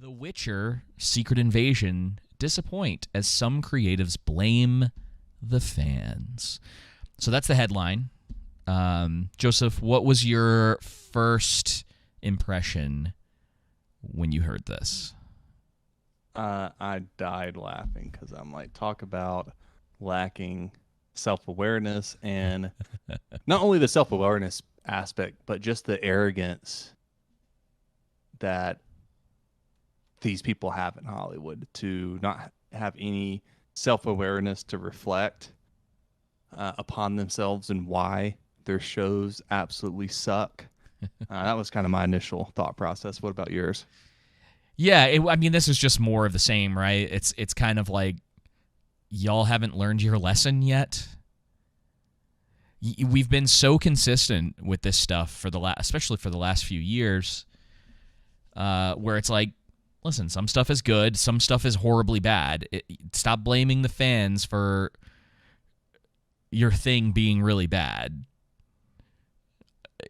The Witcher Secret Invasion disappoint as some creatives blame the fans. So that's the headline. Joseph, what was your first impression when you heard this? I died laughing because I'm like, talk about lacking self-awareness, and not only the self-awareness aspect, but just the arrogance that these people have in Hollywood to not have any self-awareness to reflect upon themselves and why their shows absolutely suck. That was kind of my initial thought process. What about yours? Yeah, I mean, this is just more of the same, right? It's kind of like, y'all haven't learned your lesson yet. We've been so consistent with this stuff for especially for the last few years, where it's like, listen, some stuff is good, some stuff is horribly bad. Stop blaming the fans for your thing being really bad.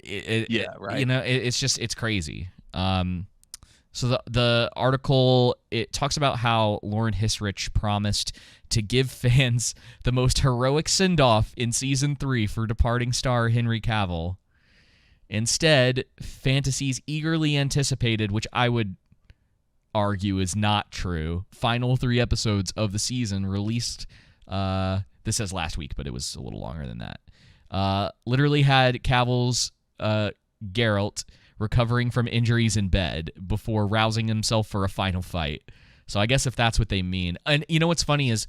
Right. You know, it's crazy. So the article, it talks about how Lauren Hissrich promised to give fans the most heroic send-off in Season 3 for departing star Henry Cavill. Instead, fantasies eagerly anticipated, which I would argue is not true, final 3 episodes of the season released, this says last week, but it was a little longer than that, literally had Cavill's Geralt recovering from injuries in bed before rousing himself for a final fight. So I guess if that's what they mean. And you know what's funny is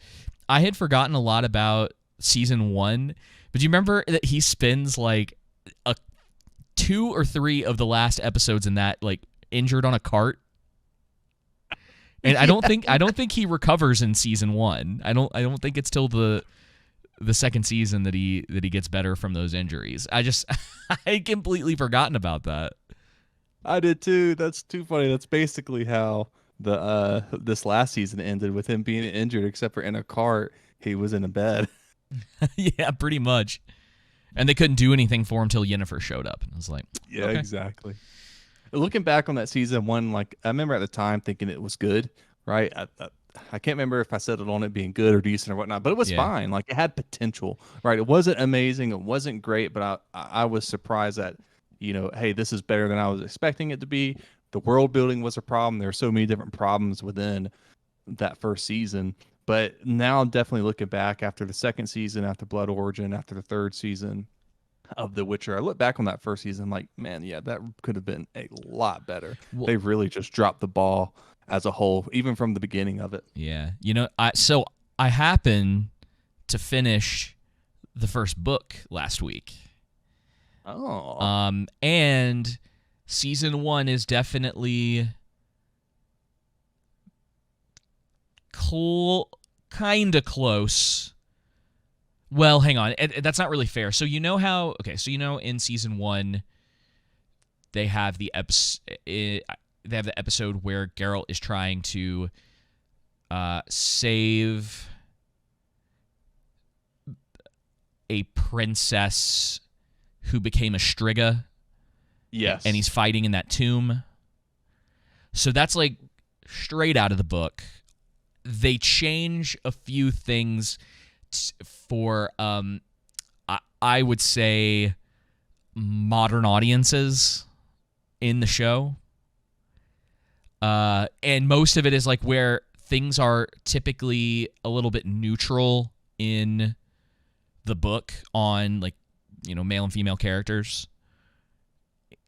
I had forgotten a lot about Season 1, but do you remember that he spends like 2 or 3 of the last episodes in that like injured on a cart? And I don't think he recovers in Season 1. I don't think it's till the second season that he gets better from those injuries. I completely forgotten about that. I did too. That's too funny. That's basically how the this last season ended, with him being injured, except for in a cart. He was in a bed. Yeah, pretty much. And they couldn't do anything for him till Yennefer showed up. And I was like, Yeah, okay. exactly. Looking back on that season 1, like I remember at the time thinking it was good, right? I can't remember if I settled on it being good or decent or whatnot, but it was fine. Like it had potential, right? It wasn't amazing, it wasn't great, but I was surprised that, you know, hey, this is better than I was expecting it to be. The world building was a problem. There are so many different problems within that first season. But now definitely looking back after the second season, after Blood Origin, after the third season of The Witcher, I look back on that first season like, man, yeah, that could have been a lot better. Well, They've really just dropped the ball as a whole, even from the beginning of it. Yeah. You know, I happened to finish the first book last week. Oh. And Season 1 is definitely kind of close. Well, hang on. That's not really fair. So you know how... Okay, so you know in Season 1, they have the episode where Geralt is trying to save a princess who became a Striga. Yes. And he's fighting in that tomb. So that's like straight out of the book. They change a few things for, I would say, modern audiences in the show. And most of it is like where things are typically a little bit neutral in the book on, like, you know, male and female characters.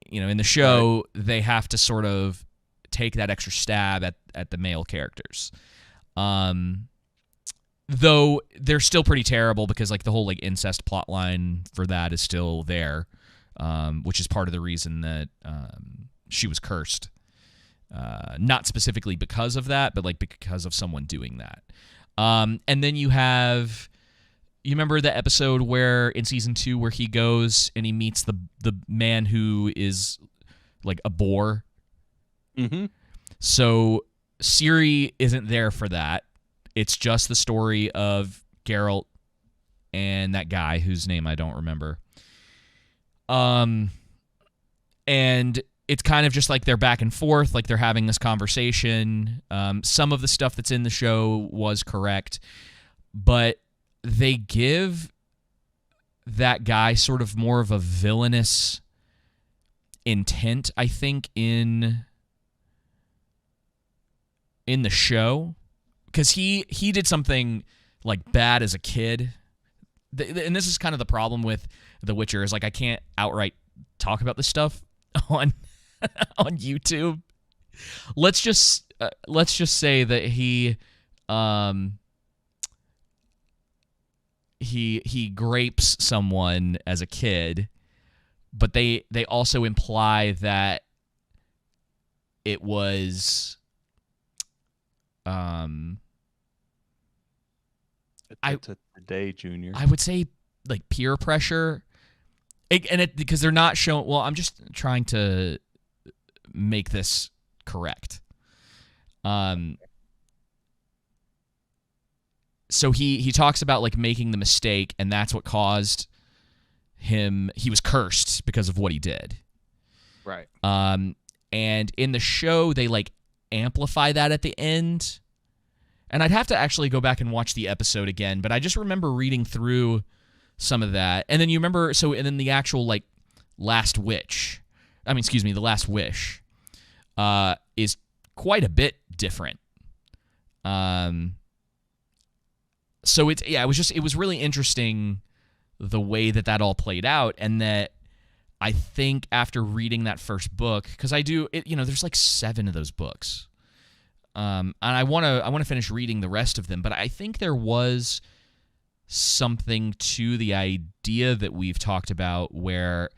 You know, in the show, they have to sort of take that extra stab at the male characters. Though they're still pretty terrible because, like, the whole, like, incest plot line for that is still there, which is part of the reason that she was cursed. Not specifically because of that, but, like, because of someone doing that. And then you have... You remember the episode where in Season 2 where he goes and he meets the man who is like a boar? Mm-hmm. So Ciri isn't there for that. It's just the story of Geralt and that guy whose name I don't remember. And it's kind of just like they're back and forth, like they're having this conversation. Some of the stuff that's in the show was correct, but they give that guy sort of more of a villainous intent, I think, in the show, because he did something like bad as a kid, and this is kind of the problem with The Witcher, is like I can't outright talk about this stuff on on YouTube. Let's just say that he grapes someone as a kid, but they also imply that it was today, Junior. I would say like peer pressure, because they're not showing. Well, I'm just trying to make this correct. So he talks about like making the mistake, and that's what caused him. He was cursed because of what he did. Right. And in the show, they like amplify that at the end. And I'd have to actually go back and watch the episode again, but I just remember reading through some of that. And then you remember, and then the actual like the Last Wish, is quite a bit different. So it was really interesting the way that all played out, and that I think after reading that first book, because there's like 7 of those books. And I want to finish reading the rest of them, but I think there was something to the idea that we've talked about where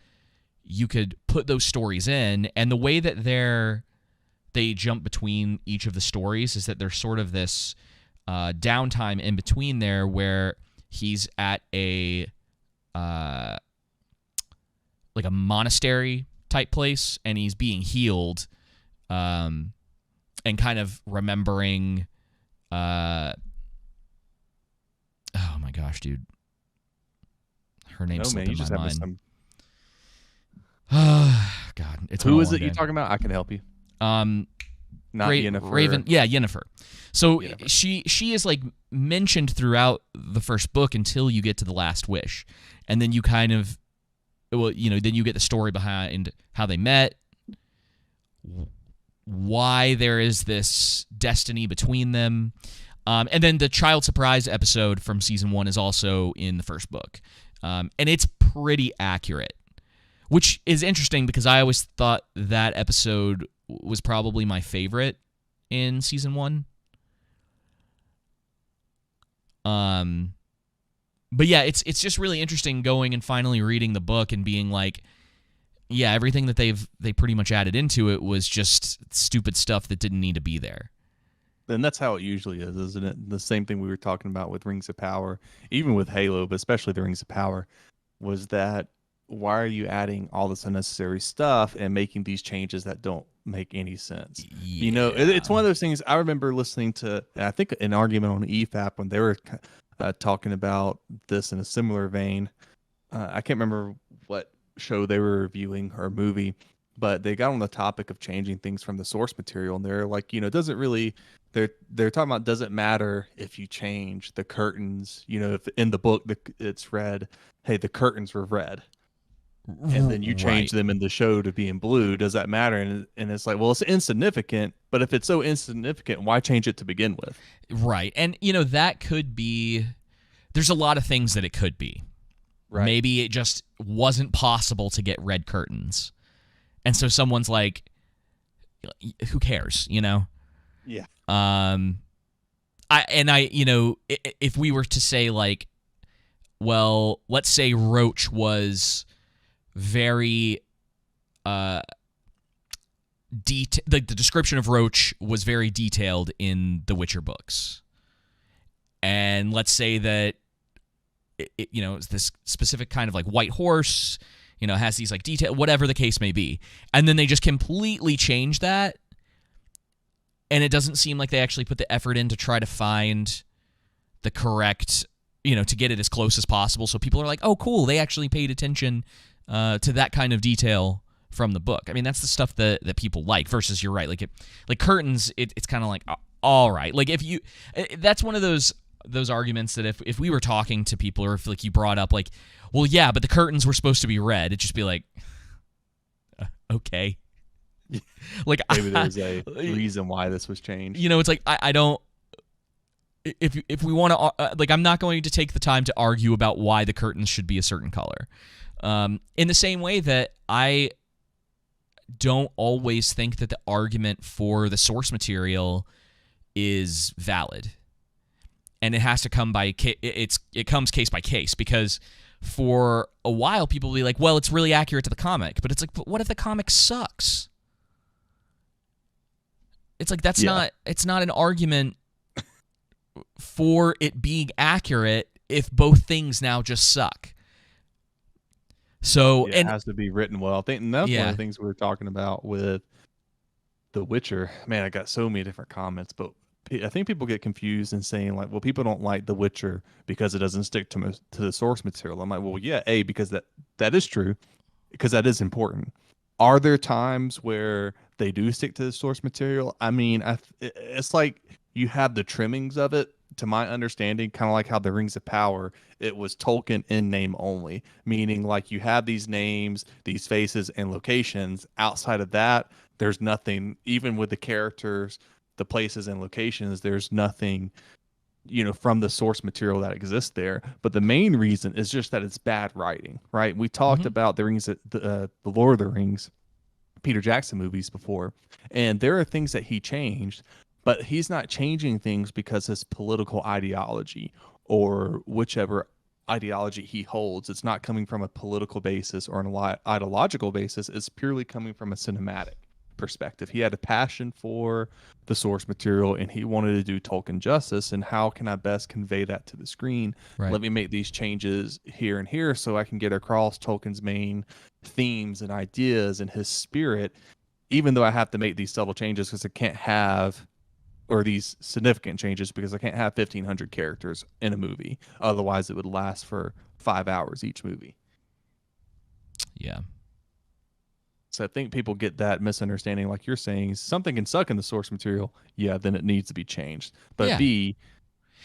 you could put those stories in, and the way that they jump between each of the stories is that there's sort of this downtime in between there where he's at a like a monastery type place, and he's being healed, and kind of remembering, oh my gosh, dude, her name's slipping my mind. God, it's who is it you talking about? I can help you. Not Yennefer. Raven, yeah, Yennefer. So Yennefer. she is like mentioned throughout the first book until you get to the Last Wish, and then you kind of, then you get the story behind how they met, why there is this destiny between them, and then the child surprise episode from season 1 is also in the first book, and it's pretty accurate, which is interesting because I always thought that episode was probably my favorite in season 1. But yeah, it's just really interesting going and finally reading the book and being like, yeah, everything that they pretty much added into it was just stupid stuff that didn't need to be there. And that's how it usually is, isn't it? The same thing we were talking about with Rings of Power, even with Halo, but especially the Rings of Power, was that why are you adding all this unnecessary stuff and making these changes that don't make any sense? Yeah. It's one of those things. I remember listening to, I think, an argument on EFAP when they were talking about this in a similar vein. I can't remember what show they were reviewing or movie, but they got on the topic of changing things from the source material, and they're like, it doesn't really, they're talking about, doesn't matter if you change the curtains, if in the book it's red, hey, the curtains were red, and then you change them in the show to being blue, does that matter? And it's like, well, it's insignificant, but if it's so insignificant, why change it to begin with? Right. And that could be, there's a lot of things that it could be. Right. Maybe it just wasn't possible to get red curtains. And so someone's like, who cares, Yeah. If we were to say like, well, let's say Roach was very the description of Roach was very detailed in the Witcher books. And let's say that it's this specific kind of like white horse, has these like detail, whatever the case may be. And then they just completely change that. And it doesn't seem like they actually put the effort in to try to find the correct, to get it as close as possible. So people are like, oh, cool, they actually paid attention to that kind of detail from the book. I mean, that's the stuff that people like. Versus, you're right, like curtains. It's kind of like, all right, like if you, that's one of those arguments that if we were talking to people, or if like you brought up like, well, yeah, but the curtains were supposed to be red, it'd just be like, okay. Like maybe there's a reason why this was changed. It's like I don't. If we want to, like, I'm not going to take the time to argue about why the curtains should be a certain color. In the same way that I don't always think that the argument for the source material is valid, and it has to come by it comes case by case, because for a while people will be like, well, it's really accurate to the comic, but it's like, but what if the comic sucks? It's like it's not an argument for it being accurate if both things now just suck. So it has to be written well. I think that's one of the things we were talking about with The Witcher. Man, I got so many different comments, but I think people get confused and saying like, well, people don't like The Witcher because it doesn't stick to the source material. I'm like, well, yeah, because that is true, because that is important. Are there times where they do stick to the source material? I mean, it's like you have the trimmings of it, to my understanding, kind of like how the Rings of Power, it was Tolkien in name only, meaning like you have these names, these faces, and locations. Outside of that, there's nothing, even with the characters, the places and locations, there's nothing, from the source material that exists there. But the main reason is just that it's bad writing, right? We talked about the Lord of the Rings, Peter Jackson movies before, and there are things that he changed, but he's not changing things because his political ideology or whichever ideology he holds, it's not coming from a political basis or an ideological basis. It's purely coming from a cinematic perspective. He had a passion for the source material, and he wanted to do Tolkien justice. And how can I best convey that to the screen? Right. Let me make these changes here and here so I can get across Tolkien's main themes and ideas and his spirit, even though I have to make these subtle changes because I can't have, or these significant changes because I can't have 1,500 characters in a movie. Otherwise, it would last for 5 hours each movie. Yeah. So I think people get that misunderstanding, like you're saying, something can suck in the source material. Yeah, then it needs to be changed. But B,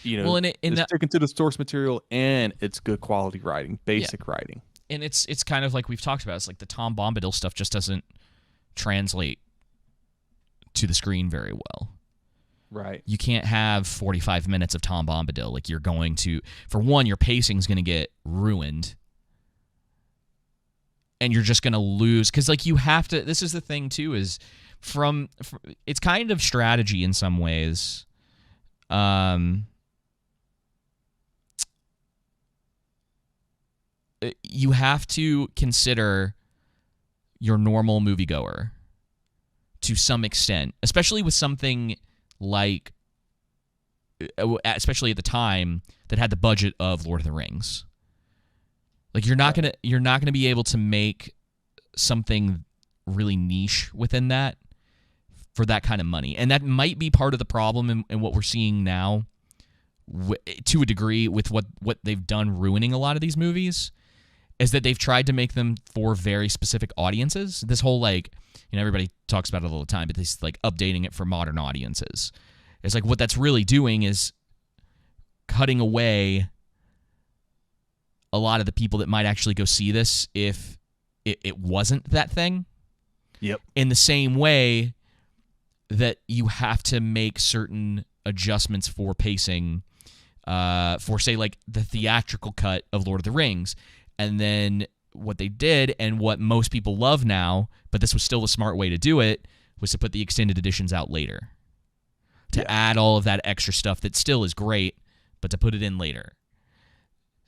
it's sticking to the source material and it's good quality writing, basic writing. And it's kind of like we've talked about. It's like the Tom Bombadil stuff just doesn't translate to the screen very well. Right. You can't have 45 minutes of Tom Bombadil. Like, you're going to, for one, your pacing's going to get ruined. And you're just going to lose. Because, like, you have to, this is the thing, too, is from it's kind of strategy in some ways. You have to consider your normal moviegoer to some extent, especially with something like, especially at the time, that had the budget of Lord of the Rings. Like, you're not gonna be able to make something really niche within that for that kind of money, and that might be part of the problem in what we're seeing now, to a degree, with what they've done ruining a lot of these movies, is that they've tried to make them for very specific audiences. This whole, like, everybody talks about it all the time, but this, like, updating it for modern audiences. It's like, what that's really doing is cutting away a lot of the people that might actually go see this if it wasn't that thing. Yep. In the same way that you have to make certain adjustments for pacing, for, say, like, the theatrical cut of Lord of the Rings. And then what they did, and what most people love now, but this was still the smart way to do it, was to put the extended editions out later. To add all of that extra stuff that still is great, but to put it in later.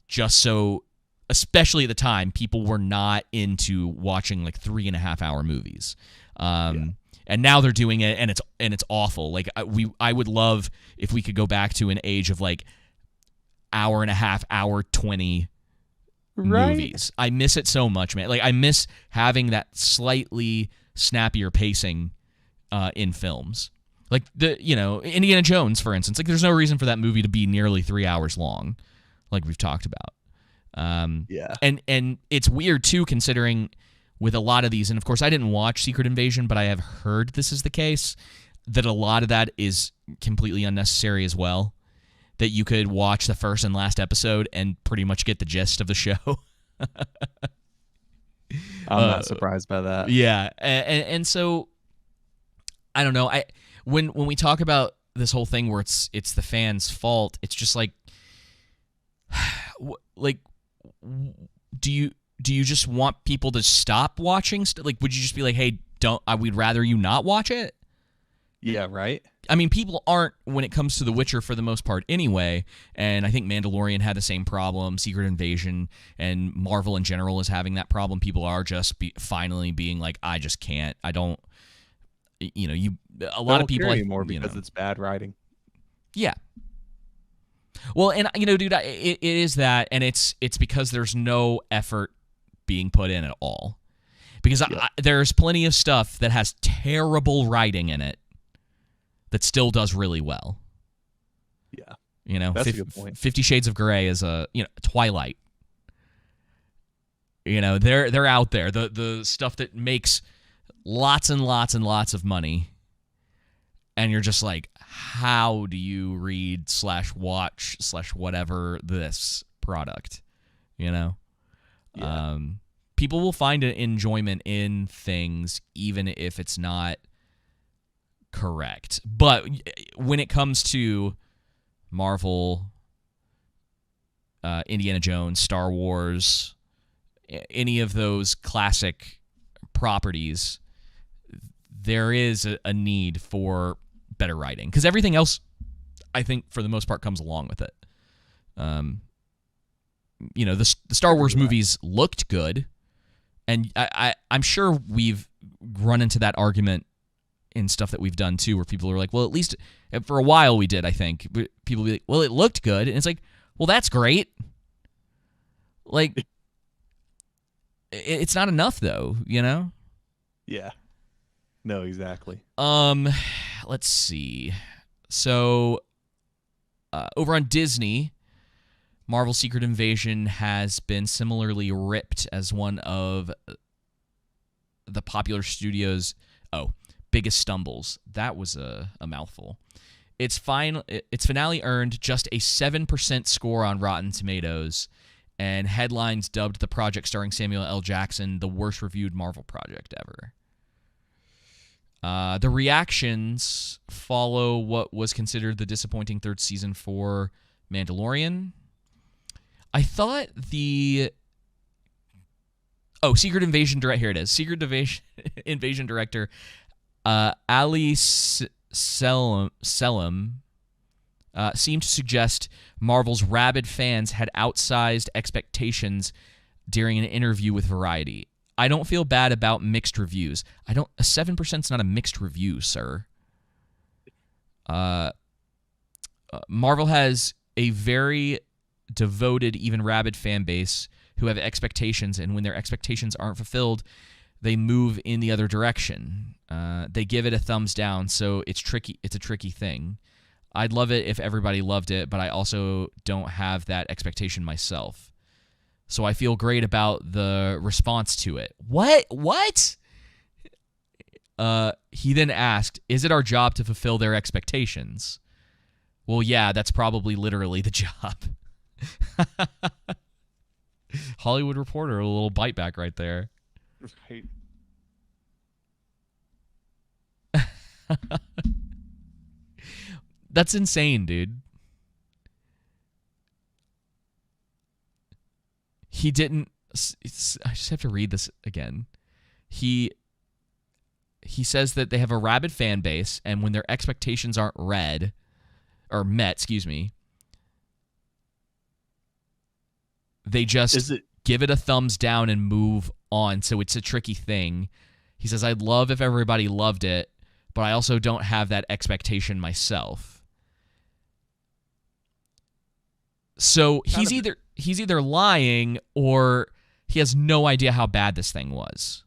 Just so, especially at the time, people were not into watching, like, 3.5-hour movies. And now they're doing it, and it's awful. Like, I would love if we could go back to an age of, like, hour and a half, hour 20 movies. I miss it so much, man. Like, I miss having that slightly snappier pacing in films. Like, Indiana Jones, for instance. Like, there's no reason for that movie to be nearly 3 hours long, like we've talked about. And it's weird too, considering with a lot of these, and of course I didn't watch Secret Invasion, but I have heard this is the case, that a lot of that is completely unnecessary as well. That you could watch the first and last episode and pretty much get the gist of the show. I'm not surprised by that. Yeah, and so I don't know. When we talk about this whole thing where it's the fans' fault, it's just like do you just want people to stop watching? Like, would you just be like, hey, we'd rather you not watch it? Yeah, right. I mean, people aren't when it comes to The Witcher for the most part anyway, and I think Mandalorian had the same problem, Secret Invasion, and Marvel in general is having that problem. People are just finally being like, I just can't. I don't, a lot of people care anymore because it's bad writing. Yeah. Well, and dude, it is that, and it's because there's no effort being put in at all. Because there's plenty of stuff that has terrible writing in it that still does really well. Yeah. That's a good point. 50 Shades of Grey is Twilight. They're out there. The stuff that makes lots and lots and lots of money. And you're just like, how do you read / watch / whatever this product? Yeah. People will find an enjoyment in things even if it's not correct. But when it comes to Marvel, Indiana Jones, Star Wars, any of those classic properties, there is a need for better writing. Because everything else, I think, for the most part, comes along with it. The Star Wars movies looked good. And I'm sure we've run into that argument in stuff that we've done too, where people are like, well, at least for a while we did, I think. People be like, well, it looked good. And it's like, well, that's great. Like, it's not enough though, Yeah. No, exactly. Let's see. So, over on Disney, Marvel Secret Invasion has been similarly ripped as one of the popular studios' biggest stumbles. That was a mouthful. Its finale earned just a 7% score on Rotten Tomatoes, and headlines dubbed the project starring Samuel L. Jackson the worst reviewed Marvel project ever. The reactions follow what was considered the disappointing third season for Mandalorian. I thought Secret Invasion director. Here it is. Secret Invasion director Ali Selim seemed to suggest Marvel's rabid fans had outsized expectations during an interview with Variety. I don't feel bad about mixed reviews. A 7% is not a mixed review, sir. Marvel has a very devoted, even rabid fan base who have expectations, and when their expectations aren't fulfilled, they move in the other direction. They give it a thumbs down, so it's tricky. It's a tricky thing. I'd love it if everybody loved it, but I also don't have that expectation myself. So I feel great about the response to it. What? He then asked, is it our job to fulfill their expectations? Well, yeah, that's probably literally the job. Hollywood Reporter, a little bite back right there. Right. That's insane, dude. He didn't. I just have to read this again. He says that they have a rabid fan base, and when their expectations aren't met, they just give it a thumbs down and move on. So it's a tricky thing. He says, I'd love if everybody loved it, but I also don't have that expectation myself. So he's either lying or he has no idea how bad this thing was.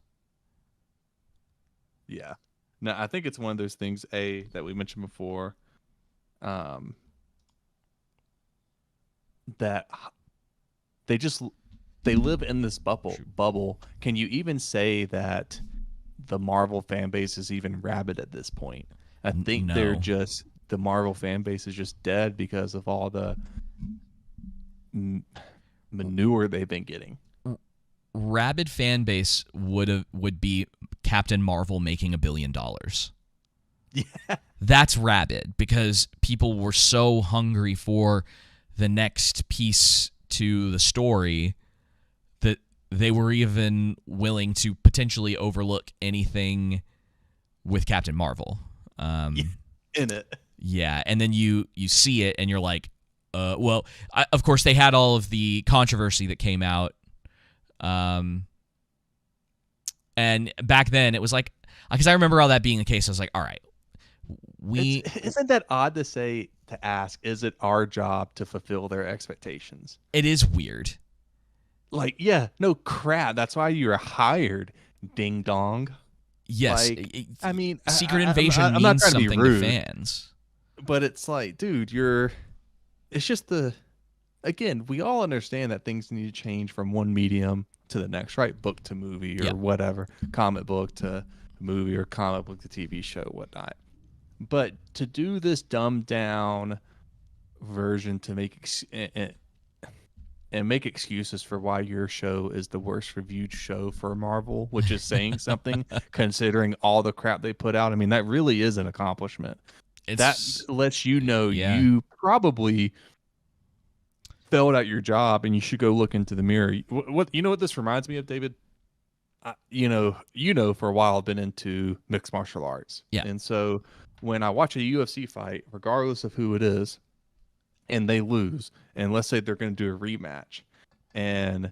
Yeah. No, I think it's one of those things, that we mentioned before, that they just they live in this bubble. Can you even say that the Marvel fan base is even rabid at this point? I think No. the Marvel fan base is just dead because of all the manure they've been getting. Rabid fan base would be Captain Marvel making $1 billion. Yeah. That's rabid because people were so hungry for the next piece to the story that they were even willing to potentially overlook anything with Captain Marvel. In it. Yeah, and then you see it and you're like, of course they had all of the controversy that came out. And back then it was like, because I remember all that being the case, I was like, all right, isn't that odd to ask, is it our job to fulfill their expectations? It is weird. Like, yeah, no crap. That's why you were hired, ding dong. Yes. Like, I mean, Secret Invasion means something to fans. But it's like, dude, it's just again, we all understand that things need to change from one medium to the next, right? Book to movie or whatever, comic book to movie or comic book to TV show, whatnot. But to do this dumbed down version to make make excuses for why your show is the worst reviewed show for Marvel, which is saying something considering all the crap they put out. I mean, that really is an accomplishment. That lets you know you probably failed at your job and you should go look into the mirror. What this reminds me of, David? For a while I've been into mixed martial arts. Yeah. And so when I watch a UFC fight, regardless of who it is, and they lose, and let's say they're going to do a rematch, and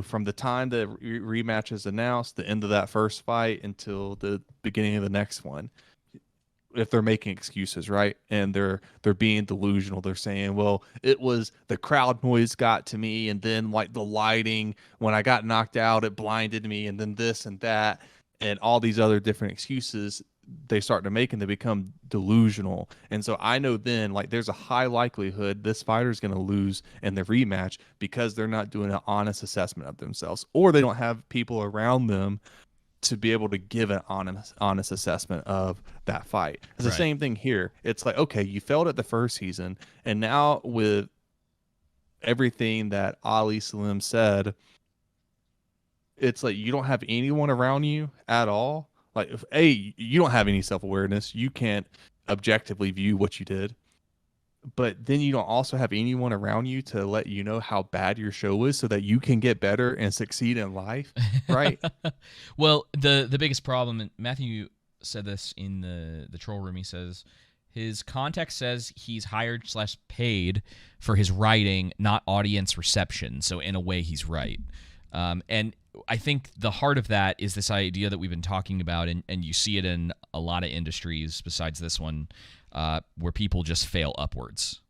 from the time the rematch is announced, the end of that first fight until the beginning of the next one, if they're making excuses, right, and they're being delusional, they're saying, well, it was the crowd noise got to me, and then like the lighting when I got knocked out, it blinded me, and then this and that, and all these other different excuses they start to make, and they become delusional. And so I know then, like, there's a high likelihood this fighter is going to lose in the rematch because they're not doing an honest assessment of themselves, or they don't have people around them to be able to give an honest assessment of that fight. It's the same thing here. It's like, okay, you failed at the first season, and now with everything that Ali Salim said, it's like you don't have anyone around you at all. Like, you don't have any self-awareness. You can't objectively view what you did. But then you don't also have anyone around you to let you know how bad your show is so that you can get better and succeed in life, right? Well, the biggest problem, and Matthew said this in the troll room, he says his context says he's hired/paid for his writing, not audience reception. So in a way, he's right. And I think the heart of that is this idea that we've been talking about, and you see it in a lot of industries besides this one, where people just fail upwards.